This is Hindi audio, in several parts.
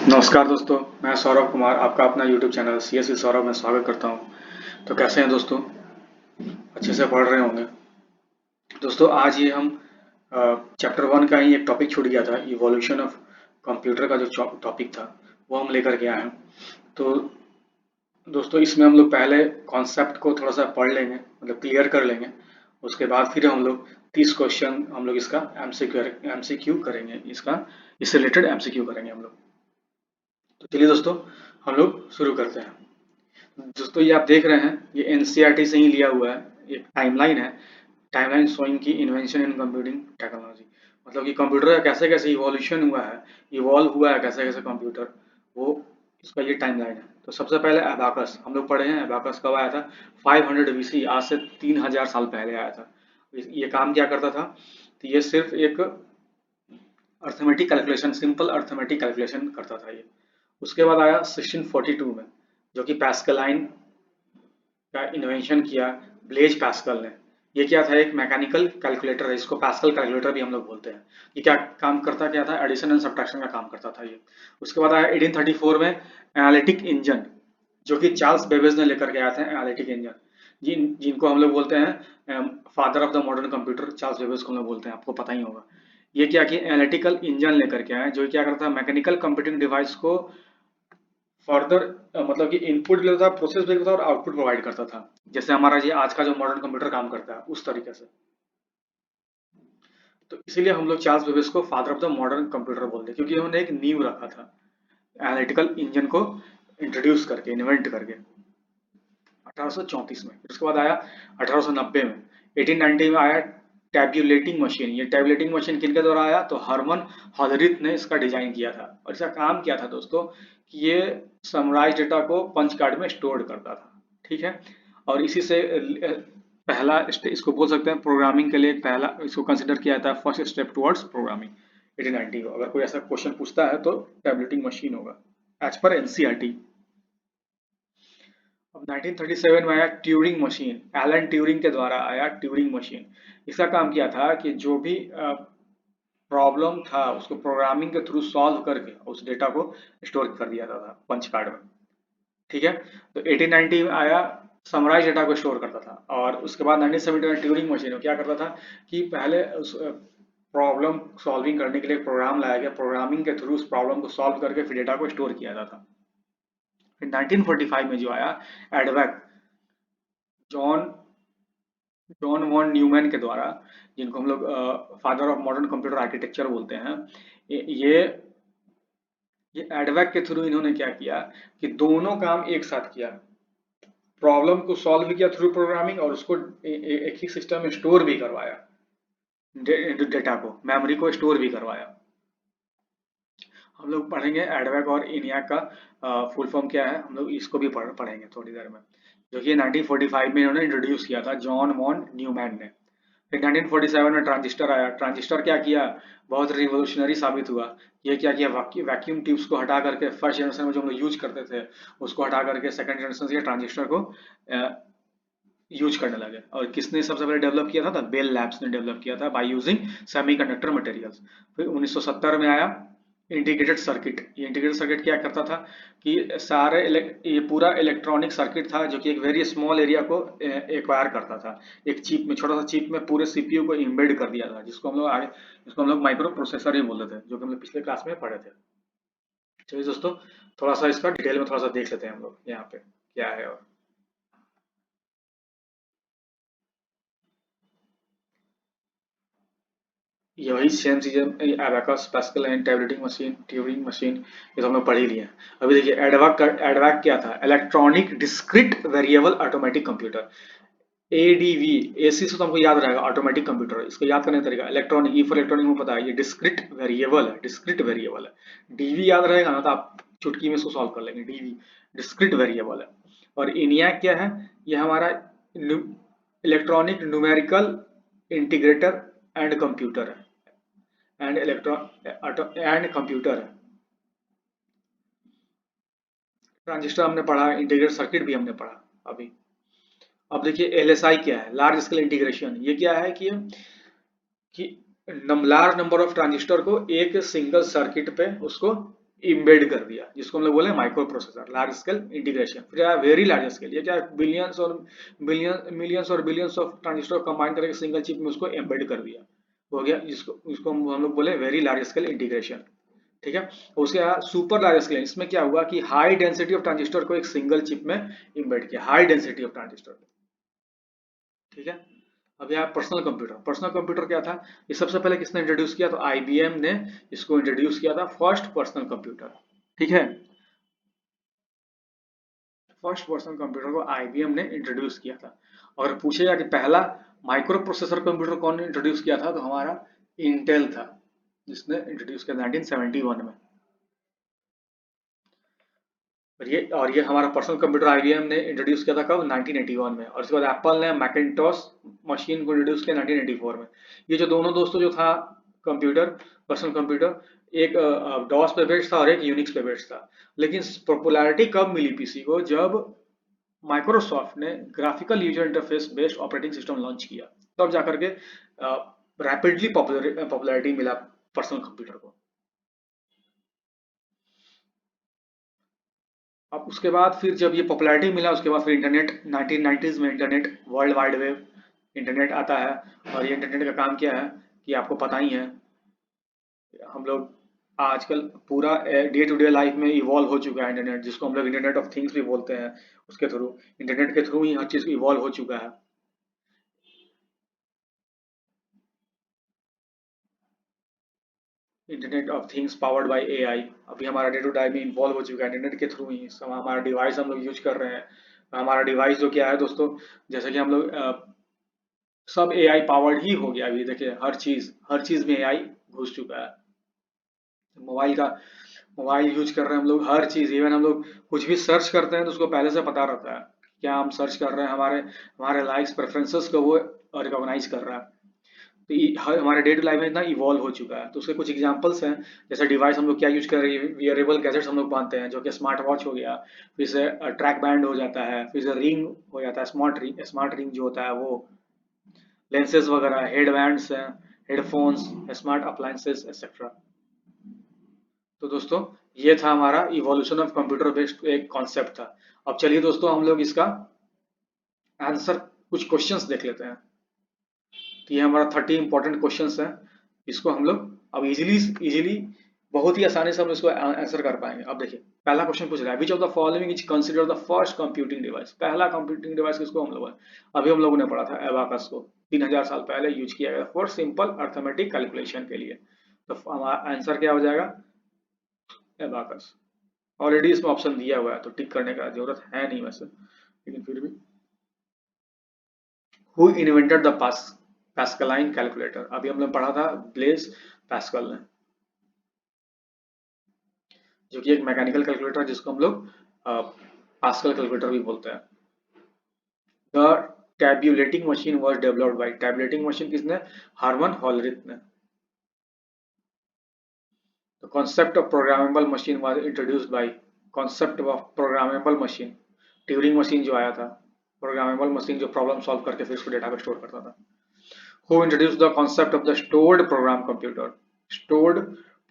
नमस्कार दोस्तों, मैं सौरभ कुमार आपका अपना YouTube चैनल CSV सौरभ में स्वागत करता हूं। तो कैसे हैं दोस्तों? अच्छे से पढ़ रहे होंगे। दोस्तों आज ये हम चैप्टर 1 का ही एक टॉपिक छूट गया था, इवोल्यूशन ऑफ कंप्यूटर का जो टॉपिक था वो हम लेकर के आए हैं। तो दोस्तों इसमें हम लोग पहले कॉन्सेप्ट को थोड़ा सा पढ़ लेंगे, मतलब क्लियर कर लेंगे। उसके बाद फिर हम लोग 30 क्वेश्चन हम लोग इसका MCQ करेंगे, इससे रिलेटेड MCQ करेंगे हम लोग। तो चलिए दोस्तों हम लोग शुरू करते हैं। दोस्तों ये आप देख रहे हैं, ये एनसीईआरटी से ही लिया हुआ है। एक टाइमलाइन है, टाइमलाइन शोइंग की इन्वेंशन इन कंप्यूटिंग टेक्नोलॉजी, मतलब कि कंप्यूटर का कैसे कैसे इवोल्यूशन हुआ है, इवॉल्व हुआ है कैसे कैसे कंप्यूटर, वो इसका ये टाइमलाइन है। तो सबसे पहले एबाकस हम लोग पढ़े हैं। एबाकस कब आया था? 500 BC, आज से 3000 साल पहले आया था। ये काम क्या करता था? तो ये सिर्फ एक arithmetic calculation, simple arithmetic calculation करता था ये। उसके बाद आया 1642 में, जो कि पैस्कलाइन का इन्वेंशन किया ब्लेज पैस्कल ने। ये क्या था? एक मैकेनिकल कैलकुलेटर है, इसको पैस्कल कैलकुलेटर भी हम लोग बोलते हैं। ये क्या काम करता क्या था? एडिशन एंड सब्ट्रैक्शन का काम करता था ये। उसके बाद आया 1834 में एनालिटिक इंजन, जो कि चार्ल्स बेबेज ने लेकर के आया था एनालिटिक इंजन, जिनको हम लोग बोलते हैं father of the modern computer. Charles Babbage को हम लोग बोलते हैं, आपको पता ही होगा। ये क्या कि एनालिटिकल इंजन लेकर के आया, जो क्या करता है, मैकेनिकल कंप्यूटिंग डिवाइस को फर्दर मतलब कि इनपुट भी लेता था, प्रोसेस भी करता था और आउटपुट प्रोवाइड करता था, जैसे हमारा ये आज का जो मॉडर्न कंप्यूटर काम करता है उस तरीके से। तो इसीलिए हम लोग चार्ल्स बेबेज को father of the modern computer बोलते हैं, क्योंकि उन्होंने एक नींव रखा था एनालिटिकल इंजन को इंट्रोड्यूस करके, इन्वेंट करके 1834 में। फिर उसके बाद आया 1890 में, 1890 में आया टैब्यूलेटिंग मशीन। ये टैब्यूलेटिंग मशीन किनके द्वारा आया? तो हरमन हॉलरिथ ने इसका डिजाइन किया था। और इसका काम क्या था दोस्तों कि ये समराइज डेटा को पंच कार्ड में स्टोर करता था, ठीक है। और इसी से पहला इसको बोल सकते हैं प्रोग्रामिंग के लिए, पहला इसको कंसिडर किया जाता है फर्स्ट स्टेप टुवर्ड्स प्रोग्रामिंग 1890 को। अगर कोई ऐसा क्वेश्चन पूछता है तो टैब्यूलेटिंग मशीन होगा एज पर एनसीईआरटी। अब 1937 में आया ट्यूरिंग मशीन, एलन ट्यूरिंग के द्वारा आया ट्यूरिंग मशीन। इसका काम किया था कि जो भी प्रॉब्लम था उसको प्रोग्रामिंग के थ्रू सॉल्व करके उस डेटा को स्टोर कर दिया जाता था पंच कार्ड में, ठीक है। तो 1890 में आया समराइज डेटा को स्टोर करता था। और उसके बाद 1970 में ट्यूरिंग मशीन में क्या करता था कि पहले उस प्रॉब्लम सॉल्विंग करने के लिए प्रोग्राम लाया गया, प्रोग्रामिंग के थ्रू उस प्रॉब्लम को सॉल्व करके फिर डेटा को स्टोर किया जाता था। फिर 1945 में जो आया EDVAC, John John von Neumann के द्वारा, जिनको हम लोग father of modern computer architecture बोलते हैं। ये ये एडवैक के थ्रू इन्होंने क्या किया कि दोनों काम एक साथ किया, प्रॉब्लम को सॉल्व भी किया थ्रू प्रोग्रामिंग और उसको एक ही सिस्टम में स्टोर भी करवाया, डेटा को, मेमोरी को स्टोर भी करवाया। हम लोग पढ़ेंगे एडवैक और इनियाक का फुल फॉर्म क्या है, हम लोग इसको भी पढ़ेंगे थोड़ी देर में, जो कि 1945 में इन्होंने इंट्रोड्यूस किया था जॉन वॉन न्यूमैन ने। फिर 1947 में ट्रांजिस्टर आया। ट्रांजिस्टर क्या किया? बहुत रिवोल्यूशनरी साबित हुआ। ये क्या किया? वैक्यूम ट्यूब्स को हटा करके, फर्स्ट जनरेशन में जो हम लोग यूज करते थे उसको हटा करके सेकंड जनरेशन से ट्रांजिस्टर को यूज करने लगे। और किसने सबसे पहले डेवलप किया था? बेल लैब्स ने डेवलप किया था बाय यूजिंग सेमीकंडक्टर मटेरियल्स। फिर 1970 में आया इंटीग्रेटेड सर्किट। ये इंटीग्रेटेड सर्किट क्या करता था कि ये पूरा इलेक्ट्रॉनिक सर्किट था, जो कि एक वेरी स्मॉल एरिया को एक्वायर करता था। एक चिप में, छोटा सा चिप में पूरे सीपीयू को इम्बेड कर दिया था, जिसको हम लोग माइक्रो प्रोसेसर ही बोलते थे, जो कि हम लोग पिछले क्लास में पढ़े थे। चलिए दोस्तों थोड़ा सा इसका डिटेल में थोड़ा सा देख लेते हैं हम लोग यहाँ पे क्या है। और ये वही सेम चीजें, abacus, pascal and tableting machine, Turing machine, ये तो हम लोग पढ़ ही लिए हैं। अभी देखिए एडवाक क्या था? Electronic discrete variable automatic computer, ADV. AC से तो हमको याद रहेगा ऑटोमेटिक कंप्यूटर, इसको याद करने का तरीका इलेक्ट्रॉनिक, ई फॉर इलेक्ट्रॉनिक में पता है, ये डिस्क्रीट वेरिएबल है, डिस्क्रीट वेरिएबल है। डीवी याद रहेगा ना, तो आप चुटकी में इसको सॉल्व कर लेंगे। डीवी डिस्क्रीट वेरिएबल है। और इनियाक क्या है? ये हमारा electronic numerical integrator and computer है, एंड इलेक्ट्रॉन एंड कंप्यूटर है। ट्रांजिस्टर हमने पढ़ा, इंटीग्रेटेड सर्किट भी हमने पढ़ा अभी। अब देखिए एलएसआई क्या है? Large scale integration. ये क्या है कि लार्ज नंबर ऑफ ट्रांजिस्टर को एक सिंगल सर्किट पे उसको इम्बेड कर दिया, जिसको हम लोग बोले micro processor, large scale integration. फिर आया वेरी लार्ज स्केल, ये क्या है, मिलियंस और बिलियंस ऑफ ट्रांजिस्टर कंबाइन करके सिंगल चिप में उसको एम्बेड कर दिया, हो गया, जिसको उसको हम लोग बोले वेरी लार्ज स्केल इंटीग्रेशन। ठीक है। उसके बाद सुपर लार्ज स्केल, इसमें क्या हुआ कि हाई डेंसिटी ऑफ ट्रांजिस्टर को एक सिंगल चिप में इम्बेड किया, हाई डेंसिटी ऑफ ट्रांजिस्टर। ठीक है। अब यहाँ पर्सनल कंप्यूटर, पर्सनल कंप्यूटर क्या था, ये सबसे पहले किसने इंट्रोड्यूस किया, तो आईबीएम ने इसको इंट्रोड्यूस किया था, फर्स्ट पर्सनल कंप्यूटर। ठीक है। फर्स्ट पर्सनल कंप्यूटर को आईबीएम ने इंट्रोड्यूस किया था। अगर पूछेगा कि पहला माइक्रो प्रोसेसर कंप्यूटर कौन ने इंट्रोड्यूस किया था, तो हमारा इंटेल था, जिसने इंट्रोड्यूस किया 1971 में। और ये हमारा पर्सनल कंप्यूटर आईबीएम ने इंट्रोड्यूस किया था कब, 1981 में। और उसके बाद एप्पल ने मैकिन्टॉश मशीन को इंट्रोड्यूस किया 1984 में। ये जो दोनों दोस्तों जो था कंप्यूटर, पर्सनल कंप्यूटर, एक डॉस पे बेस्ड था और एक यूनिक्स पे बेस्ड था। लेकिन पॉपुलैरिटी कब मिली पीसी को, जब माइक्रोसॉफ्ट ने graphical user interface based operating system launch किया, तब जाकर के रैपिडली पॉपुलैरिटी मिला पर्सनल कंप्यूटर को। अब उसके बाद फिर जब ये पॉपुलैरिटी मिला, उसके बाद फिर इंटरनेट 1990s में, internet, world wide web internet आता है। और ये इंटरनेट का काम क्या है कि आपको पता ही है, हम लोग आजकल पूरा डे टू डे लाइफ में इवॉल्व हो चुका है इंटरनेट, जिसको हम लोग इंटरनेट ऑफ थिंग्स भी बोलते हैं। उसके थ्रू, इंटरनेट के थ्रू ही हर चीज इवॉल्व हो चुका है। Internet of things powered by AI अभी हमारा डे टू डे में इन्वॉल्व हो चुका है इंटरनेट के थ्रू ही। हमारा डिवाइस हम लोग यूज कर रहे हैं। हमारा डिवाइस जो क्या है दोस्तों, जैसे कि हम लोग सब एआई पावर्ड ही हो गया। अभी देखिए हर चीज में एआई घुस चुका है। मोबाइल का मोबाइल यूज कर रहे हैं हम लोग, हर चीज, इवन हम लोग कुछ भी सर्च करते हैं तो उसको पहले से पता रहता है क्या हम सर्च कर रहे हैं, हमारे हमारे लाइक्स प्रेफरेंसेस को वो रिकॉग्नाइज कर रहा है। तो हमारे डे टू लाइफ में इतना इवॉल्व हो चुका है। तो उसके कुछ एग्जांपल्स हैं, जैसे डिवाइस हम लोग क्या यूज कर रहे हैं, वियरेबल गैजेट्स हम लोग मानते हैं, जो कि स्मार्ट वॉच हो गया, फिर से ट्रैक बैंड हो जाता है, फिर से रिंग हो जाता है, स्मार्ट रिंग जो होता है वो, लेंसेज वगैरह, हेड बैंड्स हैं, हेडफोन्स, स्मार्ट अप्लायंसेस एक्सेट्रा। तो दोस्तों, ये था हमारा इवोल्यूशन ऑफ कंप्यूटर बेस्ड एक कॉन्सेप्ट था। अब चलिए दोस्तों, हम लोग इसका आंसर, कुछ क्वेश्चंस देख लेते हैं। तो ये हमारा 30 इंपॉर्टेंट क्वेश्चंस हैं। इसको हम लोग अब इजीली इजीली बहुत ही आसानी से हम इसको आंसर कर पाएंगे। अब देखिए, पहला क्वेश्चन पूछ रहा है, which of the following is consider the first computing device. पहला कंप्यूटिंग डिवाइस किसको हम लोग, अभी हम लोगों ने पढ़ा था एबाकस को, 3000 साल पहले यूज किया गया फॉर सिंपल अर्थमेटिक कैलकुलेशन के लिए। तो हमारा आंसर क्या हो जाएगा, एबाकस। ऑलरेडी इसमें ऑप्शन दिया हुआ है तो टिक करने का जरूरत है नहीं वैसे, लेकिन फिर भी। Who invented the Pascaline calculator, अभी हमने पढ़ा था ब्लेज पास्कल ने, जो कि एक मैकेनिकल कैलकुलेटर है, जिसको हम लोग पास्कल कैलकुलेटर भी बोलते हैं। The tabulating machine was developed by, tabulating machine किसने, हार्मन हॉलरिथ ने। The concept of programmable machine was introduced by, concept of programmable machine, Turing machine जो आया था, प्रोग्रामेबल मशीन जो प्रॉब्लम सॉल्व करके फिर उसको डेटा को स्टोर करता था। Who introduced the concept of the stored program computer, stored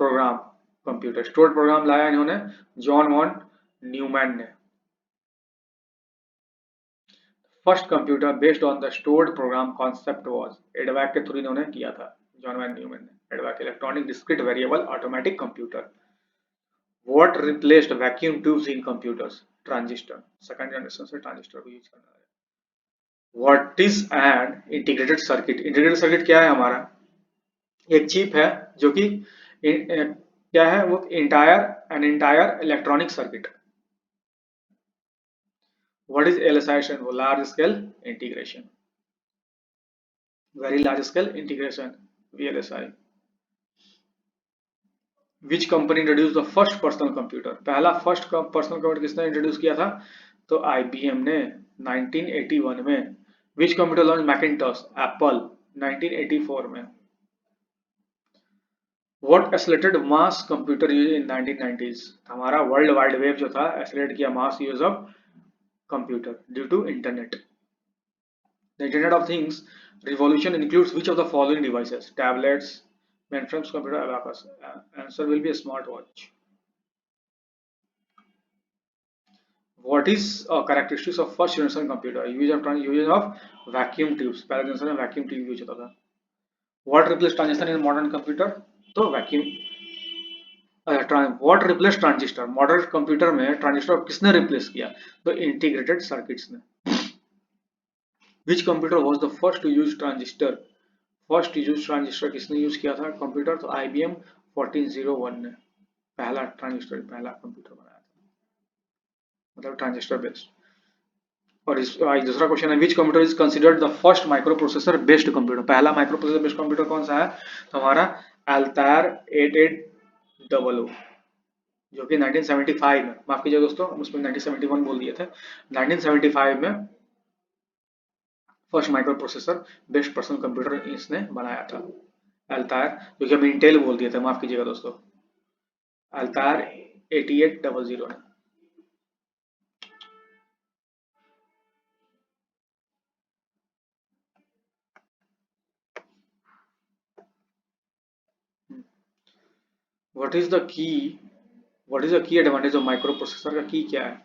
program computer, stored program लाया इन्होंने जॉन वॉन न्यूमैन ने। First computer based on the stored program concept was, एडवैक के थ्रू इन्होंने किया था, जॉन वॉन न्यूमैन ने, एडवैक electronic discrete variable automatic computer. What replaced vacuum tubes in computers, transistor, second generation से ट्रांजिस्टर को यूज करना है। What is an integrated circuit, integrated circuit क्या है, हमारा एक चिप है जो कि क्या है वो, an entire electronic circuit. What is LSI, वो large scale integration, very large scale integration, VLSI. Which company introduce the first personal computer, पहला फर्स्ट पर्सनल कंप्यूटर किसने इंट्रोड्यूस किया था, तो आईबीएम ने 1981 में। Which computer launch Macintosh, Apple 1984 में। What accelerated mass computer use in 1990s, हमारा वर्ल्ड वाइड वेब जो था एक्सेलरेट किया mass use of computer due to internet. The Internet of Things revolution includes which of the following devices? Tablets, mainframes, computer, abacus. Answer will be a smartwatch. What is characteristics of first generation computer? Use of vacuum tubes, पहले जनरेशन में वैक्यूम ट्यूब यूज होता था। What replace transistor in modern computer? तो vacuum. What replace transistor? Modern computer में ट्रांजिस्टर किसने रिप्लेस किया? तो इंटीग्रेटेड सर्किट्स ने। Which computer was the first to use transistor? First use transistor किसने यूज किया था कंप्यूटर? तो IBM 1401 ने पहला ट्रांजिस्टर, पहला कंप्यूटर बनाया था, मतलब ट्रांजिस्टर बेस्ड। और इस दूसरा क्वेश्चन है, which computer is considered the first microprocessor based computer? पहला माइक्रो प्रोसेसर बेस्ड कंप्यूटर कौन सा है? तो हमारा Altair 8800, जो कि 1975 में, माफ कीजिए दोस्तों, उसमें 1971 बोल दिए थे, 1975 में first microprocessor based personal computer इसने बनाया था, Altair, जो कि हम इंटेल बोल दिए थे, माफ कीजिएगा दोस्तों, Altair 8800 ने। What is the key what is the key advantage of micro processor? का की क्या है?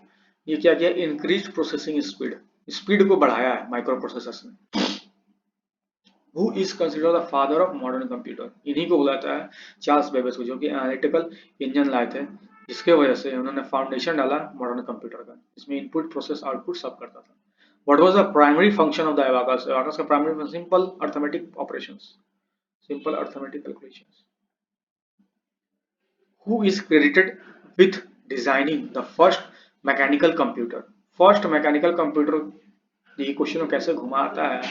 ये क्या किया? इंक्रीज प्रोसेसिंग स्पीड, स्पीड को बढ़ाया है माइक्रो प्रोसेसर्स ने। Who is considered the father of modern computer? इन्हीं को बुलाता है चार्ल्स बेबेज को, जो कि एनालिटिकल इंजन लाए थे, जिसके वजह से उन्होंने फाउंडेशन डाला मॉडर्न कंप्यूटर का, जिसमें इनपुट प्रोसेस आउटपुट सब करता था। What was the primary function of the abacus? Abacus का primary function simple arithmetic operations, simple arithmetic calculations. Who is credited with designing the first mechanical computer? First mechanical computer, ये क्वेश्चन को कैसे घुमाता है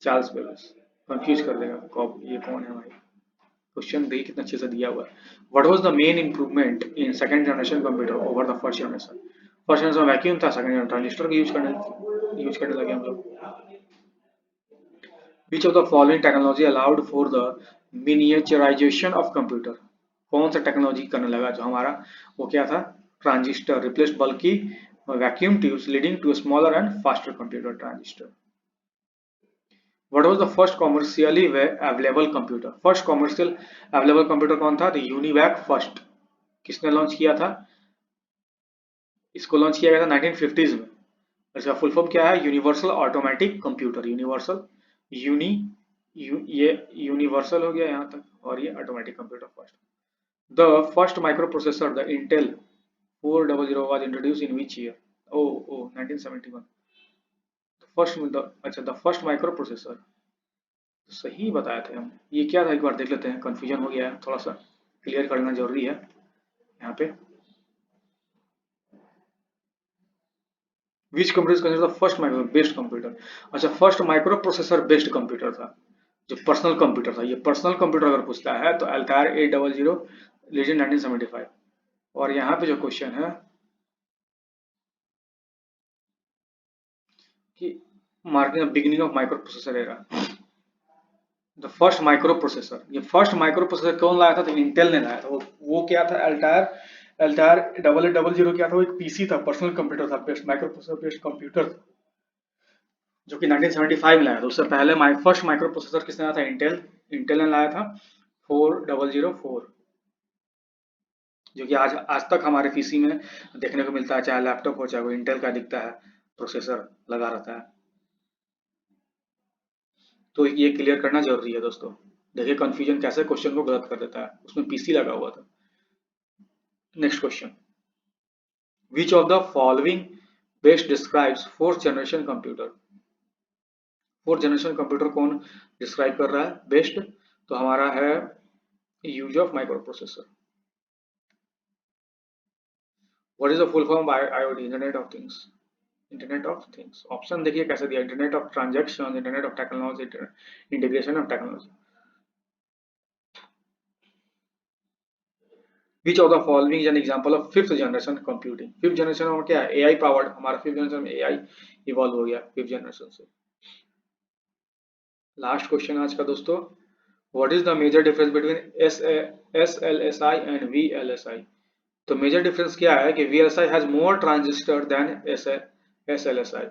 चार्ल्स बेबेज, कंफ्यूज कर देगा कब ये कौन है भाई। क्वेश्चन देखिए कितना अच्छे से दिया हुआ है। What was the main improvement in second generation computer over the first generation? First generation vacuum था, सेकंड जनरेशन ट्रांजिस्टर का यूज करने लगे हम लोग। Which of the following technology allowed for the miniaturization of computer? कौन सा टेक्नोलॉजी करने लगा जो हमारा वो क्या था? Transistor replaced bulky vacuum tubes leading to smaller and faster computer transistor. What was the first commercially available computer? First commercial available computer कौन था? तो यूनिवैक फर्स्ट। किसने लॉन्च किया था? इसको लॉन्च किया गया था 1950s में। इसका फुल फॉर्म क्या है? Universal automatic computer. यूनिवर्सल ये यूनिवर्सल हो गया यहाँ तक, और ये automatic computer first. The first micro processor the Intel 400 was introduced in which year? Oh, 1971। The first micro processor, सही बताए थे हम। ये क्या था एक बार देख लेते हैं, कंफ्यूजन हो गया है, थोड़ा सा क्लियर करना जरूरी है यहाँ पे। Which computer consider the first micro based computer? अच्छा, first microprocessor based computer था जो पर्सनल कंप्यूटर था। ये पर्सनल कंप्यूटर अगर पूछता है तो Altair 800 लेजेंड 1975। और यहाँ पे जो क्वेश्चन है कि marking beginning of micro processor era, the first micro processor, ये फर्स्ट माइक्रो प्रोसेसर कौन लाया था? तो इंटेल ने लाया था। वो क्या था? Altair 8800 क्या था? वो एक पीसी था, पर्सनल कंप्यूटर था, best micro processor based computer था, जो कि 1975 में लाया था। उससे पहले फर्स्ट माइक्रो प्रोसेसर किसने लाया था? इंटेल ने लाया था 4004, जो कि आज तक हमारे पीसी में देखने को मिलता है, चाहे लैपटॉप हो चाहे वो इंटेल का दिखता है, प्रोसेसर लगा रहता है। तो ये क्लियर करना जरूरी है दोस्तों। देखिए कंफ्यूजन कैसे क्वेश्चन को गलत कर देता है, उसमें पीसी लगा हुआ था। Next question, which of the following best describes fourth generation computer? Fourth generation computer कौन डिस्क्राइब कर रहा है बेस्ट? तो हमारा है use of micro processor. What is the full form IoT? Internet of things. Internet of things option देखिए कैसे दिया, internet of transaction, internet of technology, integration of technology. Which of the following is an example of fifth generation computing? Fifth generation में क्या है? AI पावर्ड, हमारा फिफ्थ जनरेशन में AI इवॉल्व हो गया फिफ्थ जनरेशन से। लास्ट क्वेश्चन आज का दोस्तों, what is the major difference between SLSI and VLSI? तो मेजर डिफरेंस क्या है कि VLSI has more transistor than SLSI,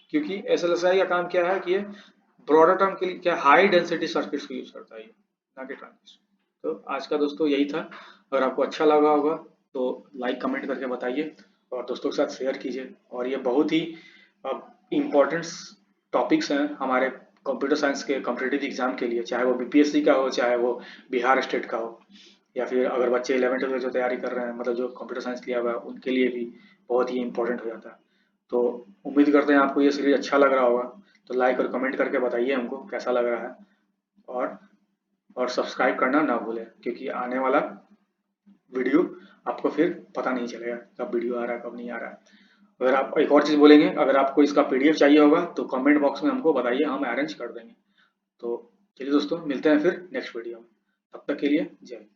क्योंकि SLSI का काम क्या है कि ये ब्रॉडर टर्म के लिए क्या हाई डेंसिटी सर्किट्स को यूज करता है, ना कि ट्रांजिस्टर। तो आज का दोस्तों यही था। अगर आपको अच्छा लगा होगा तो लाइक कमेंट करके बताइए, और दोस्तों के साथ शेयर कीजिए। और ये बहुत ही इम्पोर्टेंट टॉपिक्स हैं हमारे कंप्यूटर साइंस के कॉम्पिटिटिव एग्जाम के लिए, चाहे वो बीपीएससी का हो, चाहे वो बिहार स्टेट का हो, या फिर अगर बच्चे 11th में जो तैयारी कर रहे हैं, मतलब जो कंप्यूटर साइंस लिया हुआ है, उनके लिए भी बहुत ही इंपॉर्टेंट हो जाता है। तो उम्मीद करते हैं आपको ये सीरीज अच्छा लग रहा होगा। तो लाइक और कमेंट करके बताइए हमको कैसा लग रहा है। और सब्सक्राइब करना ना भूलें, क्योंकि आने वाला वीडियो आपको फिर पता नहीं चलेगा कब वीडियो आ रहा है कब नहीं आ रहा है। अगर आप एक और चीज़ बोलेंगे, अगर आपको इसका पीडीएफ चाहिए होगा तो कमेंट बॉक्स में हमको बताइए, हम अरेंज कर देंगे। तो चलिए दोस्तों, मिलते हैं फिर नेक्स्ट वीडियो में। तब तक के लिए जय हिंद।